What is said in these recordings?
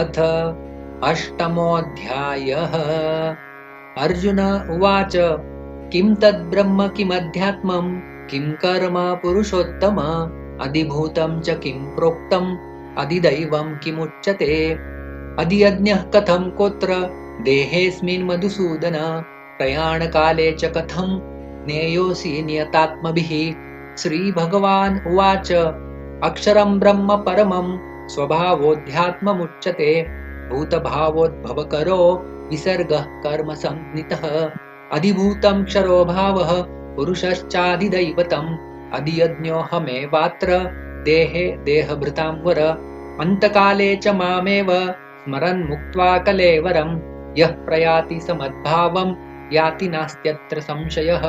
अथ अष्टमोऽध्यायः। अर्जुन उवाच किं तद्ब्रह्म किमध्यात्मं किं कर्म पुरुषोत्तम अधिभूतं च किं प्रोक्तम् अधिदैवं किमुच्यते अधियज्ञः कथं कोत्र देहेऽस्मिन् मधुसूदन प्रयाणकाले च कथं ज्ञेयोऽसि नियतात्मभिः। श्रीभगवान् उवाच अक्षरं ब्रह्म परमं स्वभावोऽध्यात्ममुच्यते भूतभावोद्भवकरो विसर्गः कर्म संज्ञितः अधिभूतं क्षरो भावः पुरुषश्चाधिदैवतम् अधियज्ञोऽहमेवात्र देहे देहभृतां वर अन्तकाले च मामेव स्मरन् मुक्त्वा कलेवरं यः प्रयाति समद्भावं याति नास्त्यत्र संशयः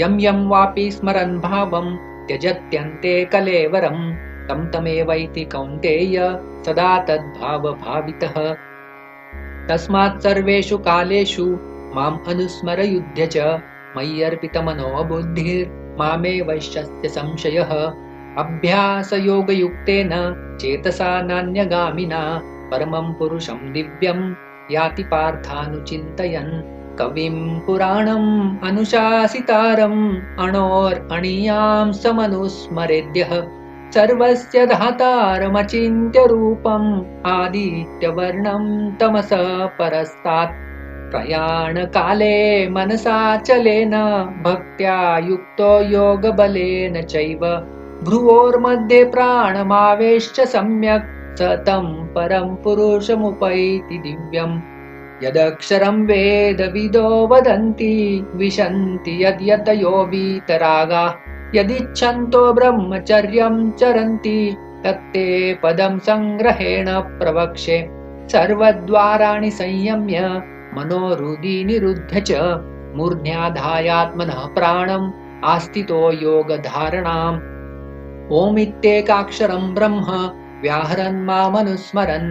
यं यं वापि स्मरन् भावं त्यजत्यन्ते कलेवरं तं तमेवैति कौन्तेय सदा तद्भावभावितः। तस्मात् सर्वेषु कालेषु माम् अनुस्मर युध्य च मय्यर्पितमनो बुद्धिर्मामे वैश्यस्य संशयः अभ्यासयोगयुक्तेन चेतसा नान्यगामिना परमं पुरुषं दिव्यं याति पार्थानुचिन्तयन् कविं पुराणम् अनुशासितारम् अणोरणीयां समनुस्मरेद्यः सर्वस्य धातारमचिन्त्य रूपम् आदित्यवर्णं तमसः परस्तात् प्रयाणकाले मनसाचलेन भक्त्या युक्तो योगबलेन चैव भ्रुवोर्मध्ये प्राणमावेश्य सम्यक् स तं परं पुरुषमुपैति दिव्यम् यदक्षरं वेदविदो वदन्ति विशन्ति यद्यतयो वीतरागाः यदिच्छन्तो ब्रह्मचर्यं चरन्ति तत्ते पदं संग्रहेण प्रवक्ष्ये सर्वद्वाराणि संयम्य मनोहृदि निरुध्य च मूर्ध्याधायात्मनः प्राणम् आस्थितो योगधारणाम् ओमित्येकाक्षरं ब्रह्म व्याहरन् मामनुस्मरन्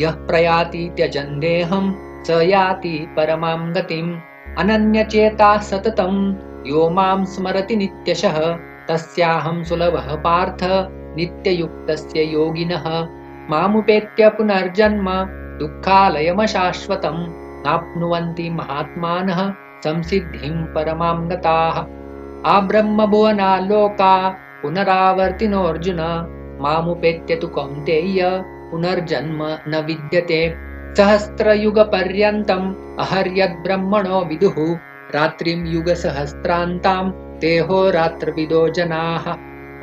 यः प्रयाति त्यजन् देहं स याति परमां गतिम् अनन्यचेताः सततं यो मां स्मरति नित्यशः तस्याहं सुलभः पार्थ नित्ययुक्तस्य योगिनः मामुपेत्य पुनर्जन्म दुःखालयमशाश्वतं नाप्नुवन्ति महात्मानः संसिद्धिं परमां गताः आब्रह्मभुवनाल्लोका पुनरावर्तिनोऽर्जुन मामुपेत्य तु कौन्तेय पुनर्जन्म न विद्यते सहस्रयुगपर्यन्तम् अहर्यद्ब्रह्मणो विदुः रात्रिं युगसहस्रान्तां देहोरात्रविदो जनाः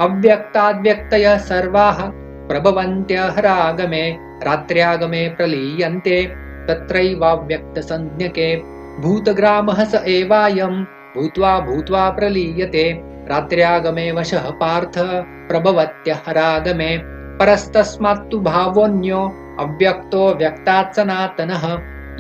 अव्यक्ताद्व्यक्तयः सर्वाः प्रभवन्त्यहरागमे रात्र्यागमे प्रलीयन्ते तत्रैवाव्यक्तसंज्ञके भूतग्रामः स एवायं भूत्वा भूत्वा प्रलीयते रात्र्यागमे वशः पार्थ प्रभवत्यहरागमे परस्तस्मात्तु भावोऽन्यो अव्यक्तो व्यक्तात् सनातनः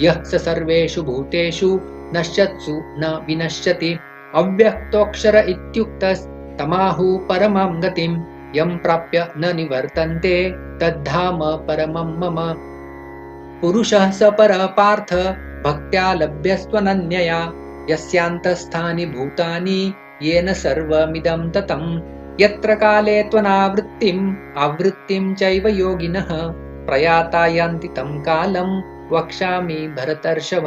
यः स सर्वेषु भूतेषु नश्यत्सु न विनश्यति अव्यक्तोऽक्षर इत्युक्तस्तमाहुः परमां गतिं यं प्राप्य न निवर्तन्ते तद्धाम परमं मम पुरुषः स परः पार्थ भक्त्या लभ्यस्त्वनन्यया यस्यान्तस्थानि भूतानि येन सर्वमिदं ततं यत्र काले त्वनावृत्तिम् आवृत्तिं चैव योगिनः प्रयाता यान्ति तं कालं वक्ष्यामि भरतर्षभ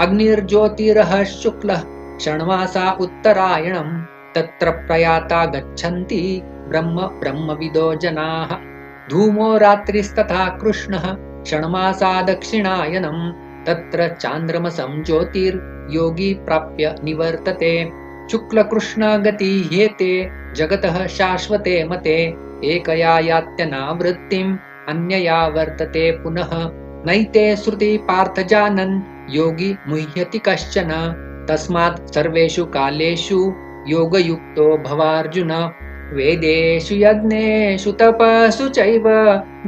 अग्निर्ज्योतिरः शुक्लः षण्मासा उत्तरायणं तत्र प्रयाता गच्छन्ति ब्रह्म ब्रह्मविदो जनाः धूमो रात्रिस्तथा कृष्णः षण्मासा दक्षिणायनं तत्र चान्द्रमसं ज्योतिर्योगी प्राप्य निवर्तते शुक्लकृष्णगति ह्येते जगतः शाश्वते मते एकया यात्यनावृत्तिम् अन्यया वर्तते पुनः नैते श्रुति पार्थ जानन् योगी मुह्यति कश्चन तस्मात् सर्वेषु कालेषु योगयुक्तो भवार्जुन वेदेषु यज्ञेषु तपसु चैव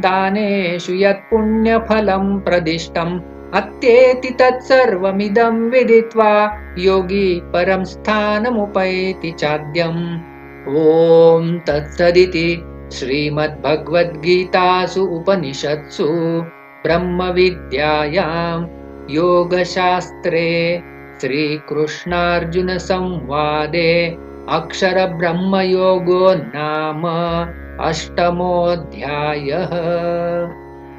दानेषु यत्पुण्यफलं प्रदिष्टम् अत्येति तत्सर्वमिदं विदित्वा योगी परं स्थानमुपैति चाद्यम् ॐ तत्सदिति श्रीमद्भगवद्गीतासु उपनिषत्सु ब्रह्मविद्यायां योगशास्त्रे श्रीकृष्णार्जुनसंवादे अक्षरब्रह्मयोगो नाम अष्टमोऽध्यायः।